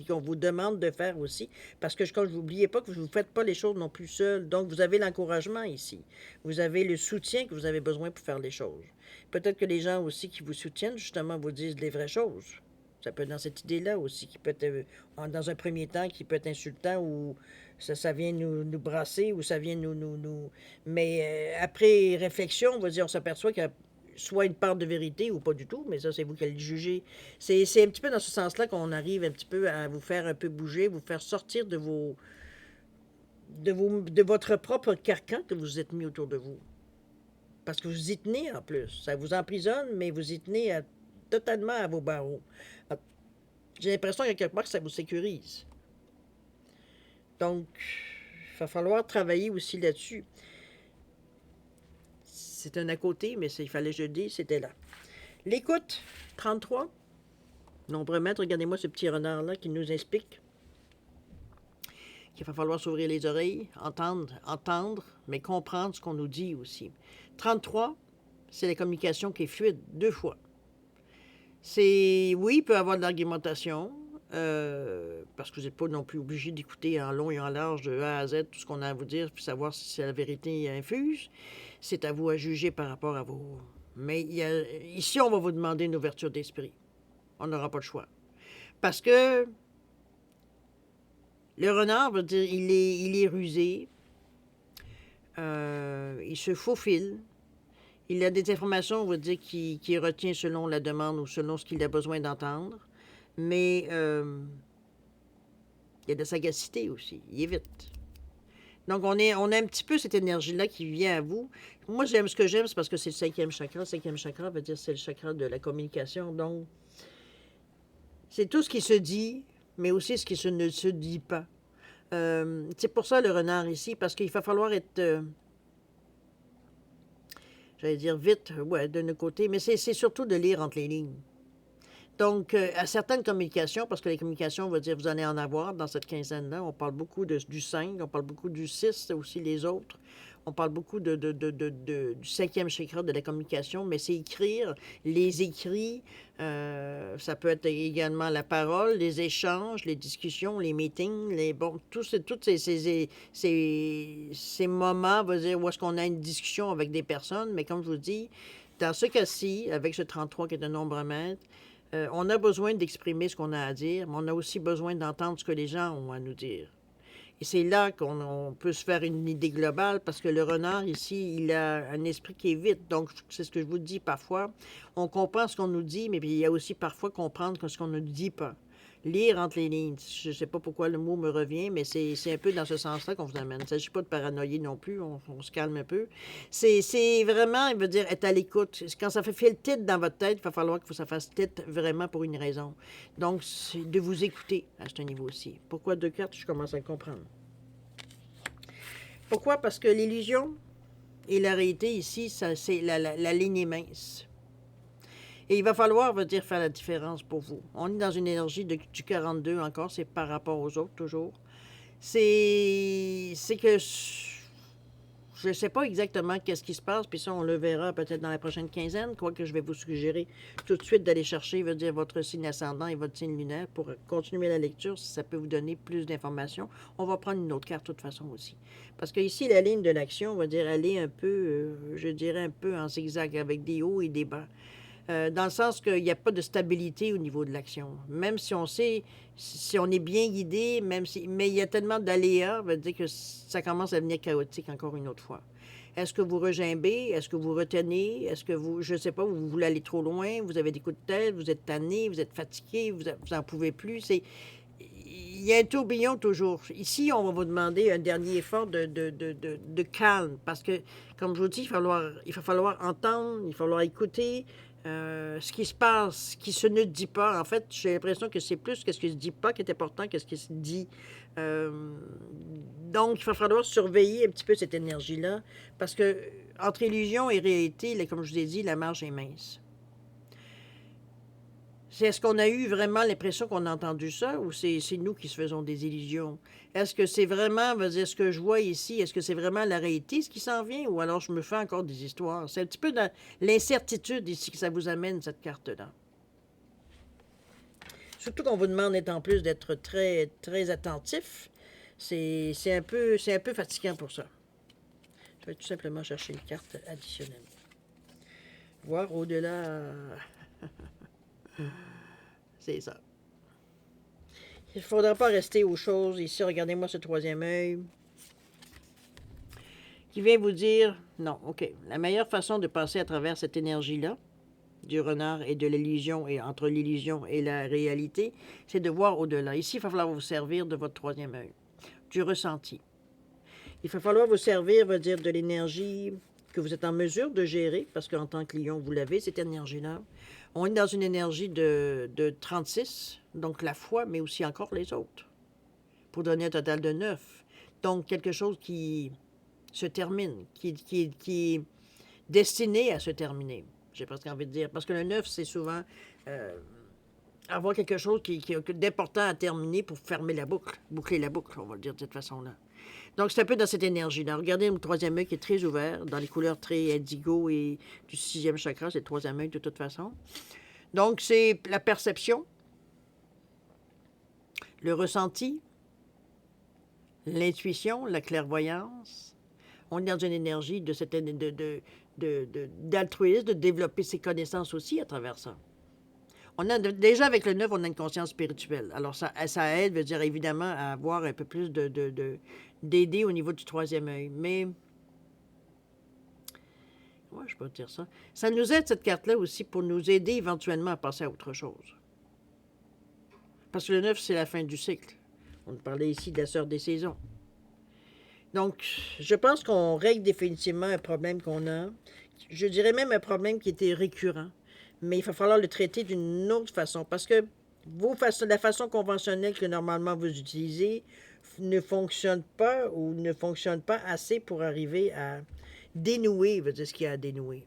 Speaker 1: qu'on vous demande de faire aussi. Parce que, comme je n'oubliez pas que vous ne faites pas les choses non plus seul. Donc, vous avez l'encouragement ici. Vous avez le soutien que vous avez besoin pour faire les choses. Peut-être que les gens aussi qui vous soutiennent, justement, vous disent les vraies choses. Ça peut être dans cette idée-là aussi, qui peut être, dans un premier temps, qui peut être insultant ou ça vient nous brasser ou ça vient nous... Mais après réflexion, on va dire, on s'aperçoit qu'il y a soit une part de vérité ou pas du tout, mais ça, c'est vous qui allez le juger. C'est un petit peu dans ce sens-là qu'on arrive un petit peu à vous faire un peu bouger, vous faire sortir de votre propre carcan que vous êtes mis autour de vous. Parce que vous y tenez en plus. Ça vous emprisonne, mais vous y tenez totalement à vos barreaux. J'ai l'impression qu'à quelque part, que ça vous sécurise. Donc, il va falloir travailler aussi là-dessus. C'est un à côté, mais il fallait que je le dise, c'était là. L'écoute, 33. Nombre maître, regardez-moi ce petit renard-là qui nous explique qu'il va falloir s'ouvrir les oreilles, entendre, mais comprendre ce qu'on nous dit aussi. 33, c'est la communication qui est fluide, 2 fois. Oui, il peut y avoir de l'argumentation, parce que vous n'êtes pas non plus obligé d'écouter en long et en large de A à Z tout ce qu'on a à vous dire, puis savoir si c'est la vérité infuse. C'est à vous à juger par rapport à vos... Mais ici, on va vous demander une ouverture d'esprit. On n'aura pas le choix. Parce que le renard, veut dire, il est rusé, il se faufile, il a des informations, on va dire, qu'il retient selon la demande ou selon ce qu'il a besoin d'entendre. Mais il y a de la sagacité aussi. Il est vite. Donc, on a un petit peu cette énergie-là qui vient à vous. Moi, j'aime ce que j'aime, c'est parce que c'est le 5e chakra. Le 5e chakra veut dire c'est le chakra de la communication. Donc, c'est tout ce qui se dit, mais aussi ce qui ne se dit pas. C'est pour ça le renard ici, parce qu'il va falloir être... j'allais dire vite, ouais, de nos côtés, mais c'est surtout de lire entre les lignes. Donc, à certaines communications, parce que les communications, on va dire, vous allez en avoir dans cette quinzaine-là. On parle beaucoup du 5, on parle beaucoup du 6, aussi les autres. On parle beaucoup du 5e chakra de la communication, mais c'est écrire, les écrits, ça peut être également la parole, les échanges, les discussions, les meetings, tous ces moments, on va dire, où est-ce qu'on a une discussion avec des personnes, mais comme je vous dis, dans ce cas-ci, avec ce 33 qui est un nombre maître, on a besoin d'exprimer ce qu'on a à dire, mais on a aussi besoin d'entendre ce que les gens ont à nous dire. Et c'est là qu'on peut se faire une idée globale, parce que le renard, ici, il a un esprit qui est vite. Donc, c'est ce que je vous dis parfois. On comprend ce qu'on nous dit, mais il y a aussi parfois comprendre ce qu'on ne dit pas. Lire entre les lignes. Je ne sais pas pourquoi le mot me revient, mais c'est un peu dans ce sens-là qu'on vous amène. Il ne s'agit pas de paranoïer non plus, on se calme un peu. C'est vraiment, il veut dire, être à l'écoute. Quand ça fait le titre dans votre tête, il va falloir que ça fasse titre vraiment pour une raison. Donc, c'est de vous écouter à ce niveau-ci. Pourquoi 2 cartes? Je commence à le comprendre. Pourquoi? Parce que l'illusion et la réalité ici, c'est la ligne est mince. Et il va falloir, veut dire, faire la différence pour vous. On est dans une énergie du 42 encore, c'est par rapport aux autres toujours. C'est que je ne sais pas exactement qu'est-ce qui se passe, puis ça, on le verra peut-être dans la prochaine quinzaine, quoique je vais vous suggérer tout de suite d'aller chercher, veut dire, votre signe ascendant et votre signe lunaire pour continuer la lecture, si ça peut vous donner plus d'informations. On va prendre une autre carte de toute façon aussi. Parce que ici, la ligne de l'action, on va dire, elle est un peu, je dirais, un peu en zigzag, avec des hauts et des bas. dans le sens qu'il n'y a pas de stabilité au niveau de l'action. Même si on sait, si on est bien guidé, même si, mais il y a tellement d'aléas, ça veut dire que ça commence à devenir chaotique encore une autre fois. Est-ce que vous regimbez? Est-ce que vous retenez? Est-ce que vous, je ne sais pas, vous voulez aller trop loin? Vous avez des coups de tête? Vous êtes tanné? Vous êtes fatigué? Vous n'en pouvez plus? Il y a un tourbillon toujours. Ici, on va vous demander un dernier effort de calme parce que, comme je vous dis, il va falloir entendre, il va falloir écouter ce qui se passe, ce qui se ne dit pas. En fait, j'ai l'impression que c'est plus ce qui se dit pas qui est important que ce qui se dit. Donc, il va falloir surveiller un petit peu cette énergie-là parce que entre illusion et réalité, comme je vous ai dit, la marge est mince. Est-ce qu'on a eu vraiment l'impression qu'on a entendu ça ou c'est nous qui se faisons des illusions? Est-ce que c'est vraiment, ce que je vois ici, est-ce que c'est vraiment la réalité ce qui s'en vient ou alors je me fais encore des histoires? C'est un petit peu dans l'incertitude ici que ça vous amène, cette carte-là. Surtout qu'on vous demande, en plus, d'être très, très attentif. C'est un peu fatigant pour ça. Je vais tout simplement chercher une carte additionnelle. Voir au-delà... C'est ça. Il ne faudra pas rester aux choses. Ici, regardez-moi ce troisième œil. Qui vient vous dire, non, OK, la meilleure façon de passer à travers cette énergie-là, du renard et de l'illusion, et entre l'illusion et la réalité, c'est de voir au-delà. Ici, il va falloir vous servir de votre troisième œil, du ressenti. Il va falloir vous servir, de l'énergie que vous êtes en mesure de gérer, parce qu'en tant que lion, vous l'avez, cette énergie-là. On est dans une énergie de 36, donc la foi, mais aussi encore les autres, pour donner un total de 9. Donc, quelque chose qui se termine, qui est destiné à se terminer, j'ai presque envie de dire. Parce que le 9, c'est souvent avoir quelque chose qui est d'important à terminer pour fermer la boucle, boucler la boucle, on va le dire de cette façon-là. Donc, c'est un peu dans cette énergie-là. Regardez le troisième œil qui est très ouvert, dans les couleurs très indigo et du sixième chakra, c'est le troisième œil de toute façon. Donc, c'est la perception, le ressenti, l'intuition, la clairvoyance. On est dans une énergie d'altruisme, de développer ses connaissances aussi à travers ça. Déjà, avec le 9, on a une conscience spirituelle. Alors, ça aide, évidemment, à avoir un peu plus d'aider au niveau du troisième œil. Mais, ouais, je peux dire ça. Ça nous aide, cette carte-là, aussi, pour nous aider éventuellement à passer à autre chose. Parce que le 9, c'est la fin du cycle. On parlait ici de la sœur des saisons. Donc, je pense qu'on règle définitivement un problème qu'on a. Je dirais même un problème qui était récurrent. Mais il va falloir le traiter d'une autre façon. Parce que la façon conventionnelle que normalement vous utilisez ne fonctionne pas ou ne fonctionne pas assez pour arriver à dénouer, ce qu'il y a à dénouer.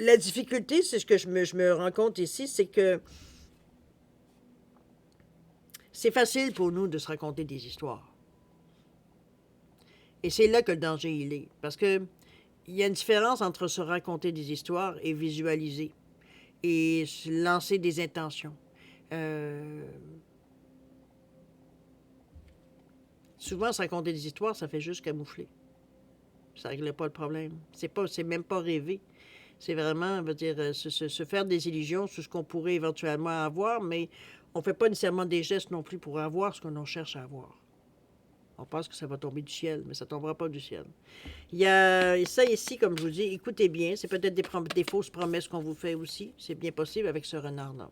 Speaker 1: La difficulté, c'est ce que je me rends compte ici, c'est que c'est facile pour nous de se raconter des histoires. Et c'est là que le danger, il est. Parce que il y a une différence entre se raconter des histoires et visualiser. Et lancer des intentions. Souvent, se raconter des histoires, ça fait juste camoufler. Ça ne règle pas le problème. C'est même pas rêver. C'est vraiment, se faire des illusions sur ce qu'on pourrait éventuellement avoir, mais on ne fait pas nécessairement des gestes non plus pour avoir ce qu'on cherche à avoir. On pense que ça va tomber du ciel, mais ça ne tombera pas du ciel. Il y a ça ici, comme je vous dis, écoutez bien, c'est peut-être des fausses promesses qu'on vous fait aussi. C'est bien possible avec ce renard-là.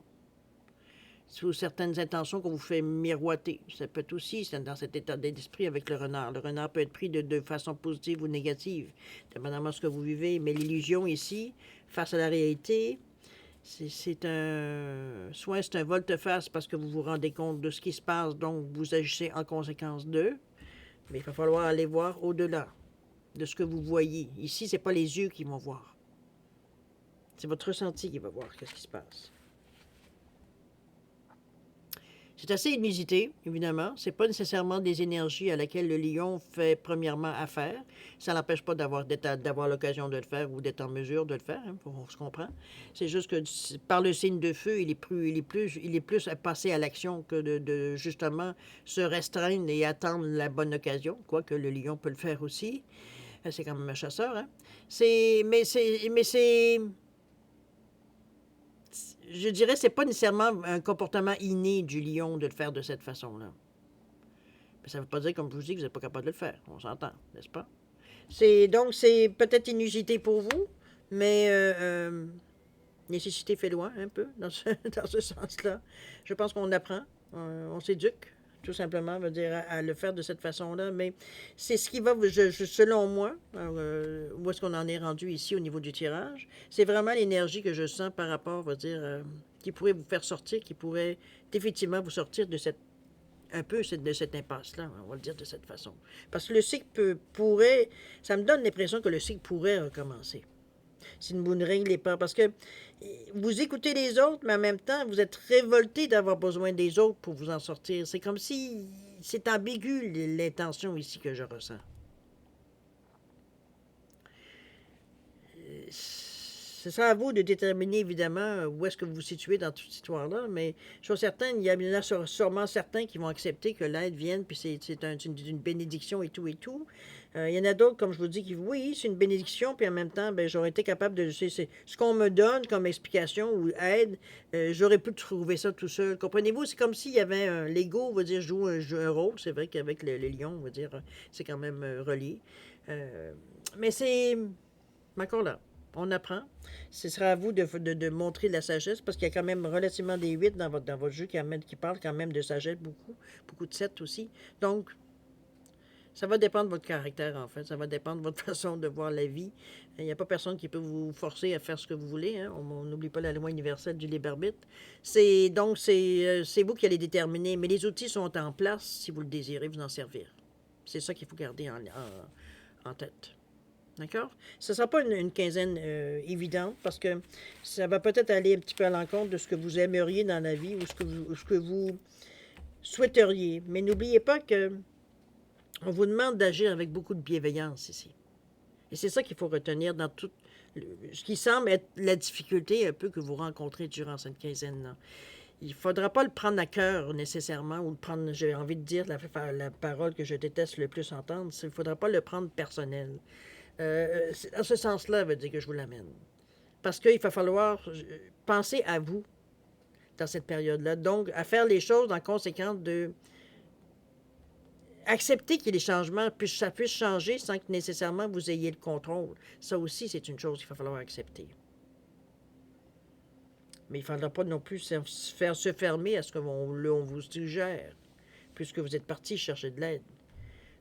Speaker 1: Sous certaines intentions qu'on vous fait miroiter. Ça peut être aussi dans cet état d'esprit avec le renard. Le renard peut être pris de façon positive ou négative, dépendamment de ce que vous vivez. Mais l'illusion ici, face à la réalité, c'est un volte-face parce que vous vous rendez compte de ce qui se passe, donc vous agissez en conséquence d'eux. Mais il va falloir aller voir au-delà de ce que vous voyez. Ici, ce n'est pas les yeux qui vont voir. C'est votre ressenti qui va voir ce qui se passe. C'est assez inusité, évidemment. Ce n'est pas nécessairement des énergies à laquelle le lion fait premièrement affaire. Ça n'empêche pas d'avoir l'occasion de le faire ou d'être en mesure de le faire, hein, on se comprend. C'est juste que par le signe de feu, il est plus à passer à l'action que de justement se restreindre et attendre la bonne occasion, quoique le lion peut le faire aussi. C'est quand même un chasseur, hein? Mais c'est, je dirais, c'est pas nécessairement un comportement inné du lion de le faire de cette façon-là. Mais ça veut pas dire, comme je vous dis, que vous n'êtes pas capable de le faire. On s'entend, n'est-ce pas? Donc, c'est peut-être inusité pour vous, mais nécessité fait loi, un peu, dans ce, dans ce sens-là. Je pense qu'on apprend, on s'éduque, tout simplement, veut dire, à le faire de cette façon-là. Mais c'est ce qui va, selon moi, où est-ce qu'on en est rendu ici au niveau du tirage, c'est vraiment l'énergie que je sens par rapport, veut dire, qui pourrait vous faire sortir, qui pourrait effectivement vous sortir de cette un peu de cette impasse-là, on va le dire de cette façon. Parce que le cycle pourrait, ça me donne l'impression que le cycle pourrait recommencer. Si vous ne réglez pas, parce que vous écoutez les autres, mais en même temps, vous êtes révolté d'avoir besoin des autres pour vous en sortir. C'est comme si c'est ambigu l'intention ici que je ressens. Ce sera à vous de déterminer, évidemment, où est-ce que vous vous situez dans toute cette histoire-là, mais je suis certain, il y en a sûrement certains qui vont accepter que l'aide vienne, puis c'est une bénédiction et tout et tout. Il y en a d'autres, comme je vous dis, qui, oui, c'est une bénédiction, puis en même temps, ben, j'aurais été capable de... C'est ce qu'on me donne comme explication ou aide, j'aurais pu trouver ça tout seul. Comprenez-vous? C'est comme s'il y avait un... L'ego, on va dire, joue un rôle. C'est vrai qu'avec le lion, on va dire, c'est quand même relié. Mais c'est... Encore là, on apprend. Ce sera à vous de montrer de la sagesse, parce qu'il y a quand même relativement des 8 dans votre jeu qui parlent quand même de sagesse, beaucoup. Beaucoup de 7 aussi. Donc, ça va dépendre de votre caractère, en fait. Ça va dépendre de votre façon de voir la vie. Il n'y a pas personne qui peut vous forcer à faire ce que vous voulez. Hein. On n'oublie pas la loi universelle du libre arbitre. Donc, c'est vous qui allez déterminer. Mais les outils sont en place si vous le désirez vous en servir. C'est ça qu'il faut garder en tête. D'accord? Ce ne sera pas une quinzaine évidente parce que ça va peut-être aller un petit peu à l'encontre de ce que vous aimeriez dans la vie ou ce que vous souhaiteriez. Mais n'oubliez pas que on vous demande d'agir avec beaucoup de bienveillance ici. Et c'est ça qu'il faut retenir dans tout ce qui semble être la difficulté un peu que vous rencontrez durant cette quinzaine-là. Il ne faudra pas le prendre à cœur nécessairement ou le prendre, j'ai envie de dire la parole que je déteste le plus entendre, il ne faudra pas le prendre personnel. Dans ce sens-là, veut dire que je vous l'amène. Parce qu'il va falloir penser à vous dans cette période-là. Donc, à faire les choses en conséquence de accepter que les changements ça puisse changer sans que nécessairement vous ayez le contrôle. Ça aussi, c'est une chose qu'il va falloir accepter. Mais il ne faudra pas non plus se fermer à ce qu'on vous suggère, puisque vous êtes parti chercher de l'aide.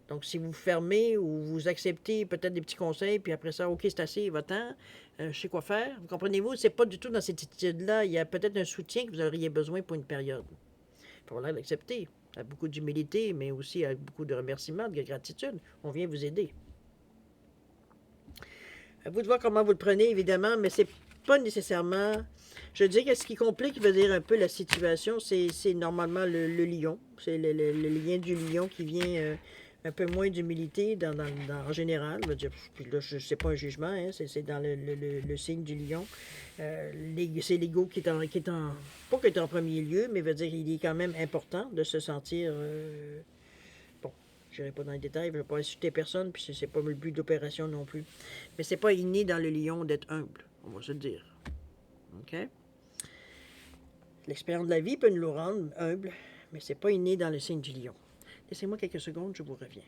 Speaker 1: Donc, si vous fermez ou vous acceptez peut-être des petits conseils, puis après ça, OK, c'est assez, va-t'en, je sais quoi faire. Vous comprenez-vous? C'est pas du tout dans cette attitude-là. Il y a peut-être un soutien que vous auriez besoin pour une période. Il va falloir l'accepter. Avec beaucoup d'humilité, mais aussi avec beaucoup de remerciements, de gratitude. On vient vous aider. À vous de voir comment vous le prenez, évidemment, mais c'est pas nécessairement... Je dis que ce qui complique, veut dire un peu la situation, c'est normalement le lion. C'est le lien du lion qui vient un peu moins d'humilité en général. Je veux dire, puis là, c'est pas un jugement, hein, c'est dans le signe du lion. C'est l'ego qui est en... Pas qu'il est en premier lieu, mais veut dire il est quand même important de se sentir... bon, je n'irai pas dans les détails, je ne vais pas insulter personne, puis c'est pas le but de l'opération non plus. Mais c'est pas inné dans le lion d'être humble, on va se le dire. OK? L'expérience de la vie peut nous le rendre humble, mais c'est pas inné dans le signe du lion. Laissez-moi quelques secondes, je vous reviens.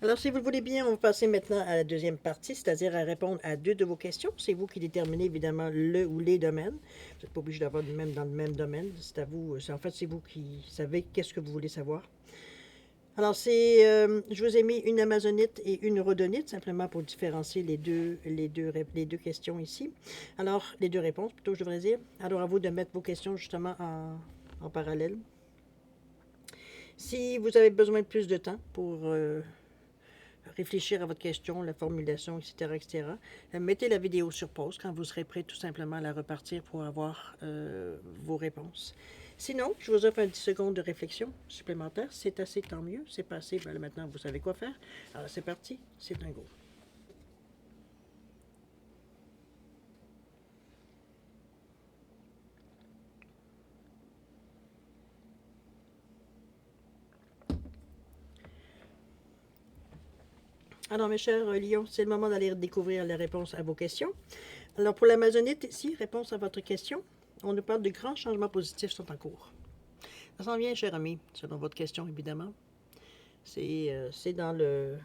Speaker 1: Alors, si vous le voulez bien, on va passer maintenant à la deuxième partie, c'est-à-dire à répondre à 2 de vos questions. C'est vous qui déterminez évidemment le ou les domaines. Vous n'êtes pas obligé d'avoir du même dans le même domaine. C'est à vous. En fait, c'est vous qui savez qu'est-ce que vous voulez savoir. Alors, je vous ai mis une amazonite et une rhodonite, simplement pour différencier les deux questions ici. Alors, les deux réponses, plutôt, je devrais dire. Alors, à vous de mettre vos questions justement en parallèle. Si vous avez besoin de plus de temps pour réfléchir à votre question, la formulation, etc., etc., mettez la vidéo sur pause quand vous serez prêt tout simplement à la repartir pour avoir vos réponses. Sinon, je vous offre un 10 secondes de réflexion supplémentaire. C'est assez, tant mieux. C'est pas assez, ben maintenant vous savez quoi faire. Alors c'est parti, c'est un go. Alors, mes chers lions, c'est le moment d'aller découvrir les réponses à vos questions. Alors, pour l'Amazonite, ici, réponse à votre question. On nous parle de grands changements positifs sont en cours. Ça s'en vient, cher ami, selon votre question, évidemment. C'est dans le...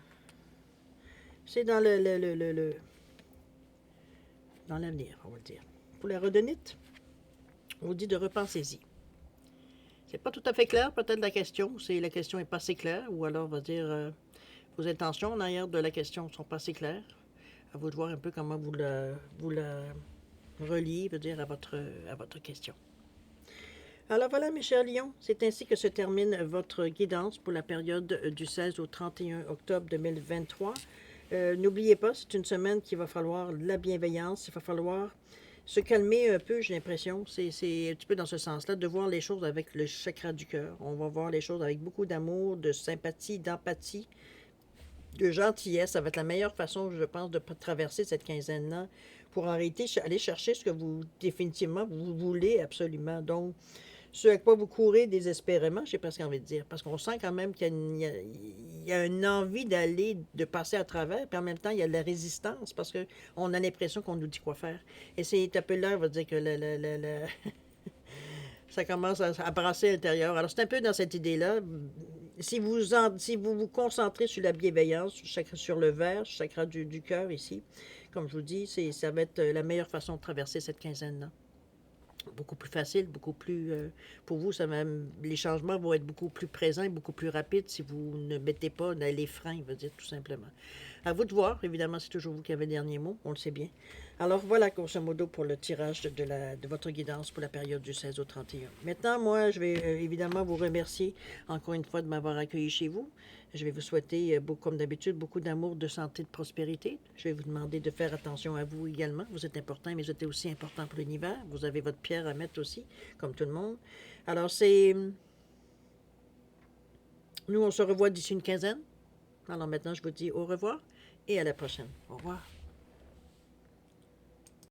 Speaker 1: C'est dans dans l'avenir, on va le dire. Pour la rhodonite, on vous dit de repensez-y. C'est pas tout à fait clair, peut-être, la question. C'est la question est pas assez claire, ou alors, on va dire, vos intentions en arrière de la question ne sont pas assez claires. À vous de voir un peu comment vous la reliez, veut dire, à votre question. Alors voilà, mes chers lions, c'est ainsi que se termine votre guidance pour la période du 16 au 31 octobre 2023. N'oubliez pas, c'est une semaine qu'il va falloir de la bienveillance, il va falloir se calmer un peu, j'ai l'impression. C'est un petit peu dans ce sens-là, de voir les choses avec le chakra du cœur. On va voir les choses avec beaucoup d'amour, de sympathie, d'empathie, de gentillesse. Ça va être la meilleure façon, je pense, de traverser cette quinzaine-là pour arrêter, aller chercher ce que vous, définitivement, vous voulez absolument. Donc, ce à quoi vous courez désespérément, je sais pas ce qu'on envie de dire, parce qu'on sent quand même qu'il y a une envie d'aller, de passer à travers, puis en même temps, il y a de la résistance, parce qu'on a l'impression qu'on nous dit quoi faire. Et c'est un peu là, on va dire que ça commence à brasser à l'intérieur. Alors, c'est un peu dans cette idée-là. Si vous vous concentrez sur la bienveillance, sur le vert, sur le chakra du cœur ici, comme je vous dis, ça va être la meilleure façon de traverser cette quinzaine-là. Beaucoup plus facile, beaucoup plus... pour vous, les changements vont être beaucoup plus présents et beaucoup plus rapides si vous ne mettez pas les freins, veut dire, tout simplement. À vous de voir, évidemment, c'est toujours vous qui avez le dernier mot, on le sait bien. Alors voilà, grosso modo, pour le tirage de votre guidance pour la période du 16 au 31. Maintenant, moi, je vais évidemment vous remercier encore une fois de m'avoir accueilli chez vous. Je vais vous souhaiter, comme d'habitude, beaucoup d'amour, de santé, de prospérité. Je vais vous demander de faire attention à vous également. Vous êtes important, mais vous êtes aussi important pour l'univers. Vous avez votre pierre à mettre aussi, comme tout le monde. Alors, nous, on se revoit d'ici une quinzaine. Alors maintenant, je vous dis au revoir et à la prochaine. Au revoir.